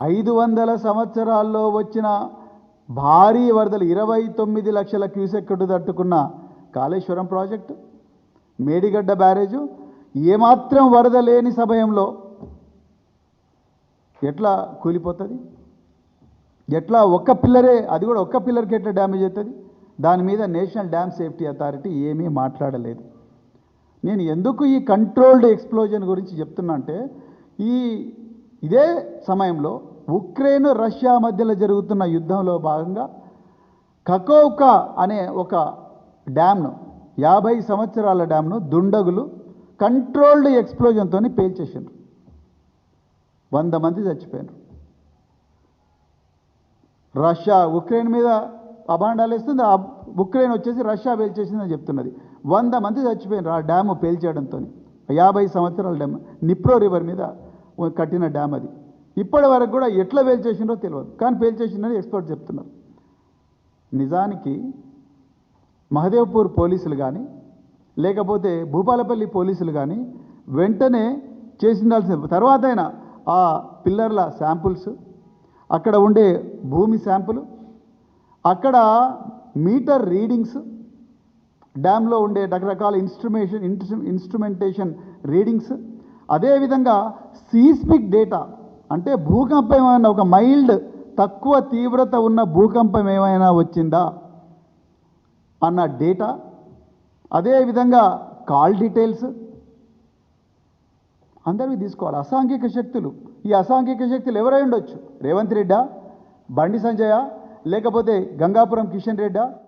500 సంవత్సరాల్లో వచ్చిన భారీ వరదలు 29 లక్షల క్యూసెక్కుడు తట్టుకున్న కాళేశ్వరం ప్రాజెక్టు, మేడిగడ్డ బ్యారేజు ఏమాత్రం వరద లేని సమయంలో ఎట్లా కూలిపోతుంది? ఎట్లా ఒక్క పిల్లరే, అది కూడా ఒక్క పిల్లర్కి ఎట్లా డ్యామేజ్ అవుతుంది? దాని మీద నేషనల్ డ్యామ్ సేఫ్టీ అథారిటీ ఏమీ మాట్లాడలేదు. నేను ఎందుకు ఈ కంట్రోల్డ్ ఎక్స్ప్లోజన్ గురించి చెప్తున్నా అంటే, ఇదే సమయంలో ఉక్రెయిన్ రష్యా మధ్యలో జరుగుతున్న యుద్ధంలో భాగంగా కకోవ్కా అనే ఒక డ్యామ్ను, 50 సంవత్సరాల డ్యామ్ను దుండగులు కంట్రోల్డ్ ఎక్స్ప్లోజన్తో పేల్చేసారు. 100 మంది చచ్చిపోయారు. రష్యా ఉక్రెయిన్ మీద అబాండాలు వేస్తుంది, ఉక్రెయిన్ వచ్చేసి రష్యా పేల్చేసిందని చెప్తున్నది. 100 మంది చచ్చిపోయారు ఆ డ్యాము పేల్చేయడంతో. 50 సంవత్సరాల డ్యామ్, నిప్రో రివర్ మీద కట్టిన డ్యామ్ అది. ఇప్పటి వరకు కూడా ఎట్లా పేల్చేసిందో తెలియదు, కానీ పేల్చేసిందని ఎక్స్పర్ట్ చెప్తున్నారు. నిజానికి మహదేవ్పూర్ పోలీసులు కానీ లేకపోతే భూపాలపల్లి పోలీసులు కానీ వెంటనే చేసిండాల్సిన తర్వాత అయినా ఆ పిల్లర్ల శాంపుల్స్, అక్కడ ఉండే భూమి శాంపుల్, అక్కడ మీటర్ రీడింగ్స్, డ్యామ్లో ఉండే రకరకాల ఇన్స్ట్రుమెంటేషన్ రీడింగ్స్, అదేవిధంగా సీస్మిక్ డేటా, అంటే భూకంపం ఏమైనా ఒక మైల్డ్ తక్కువ తీవ్రత ఉన్న భూకంపం ఏమైనా వచ్చిందా అన్న డేటా, అదేవిధంగా కాల్ డీటెయిల్స్ అందరివి తీసుకోవాలి. అసాంఘిక శక్తులు, ఈ అసాంఘిక శక్తులు ఎవరై ఉండొచ్చు? రేవంత్ రెడ్డా, బండి సంజయ, లేకపోతే గంగాపురం కిషన్ రెడ్డా?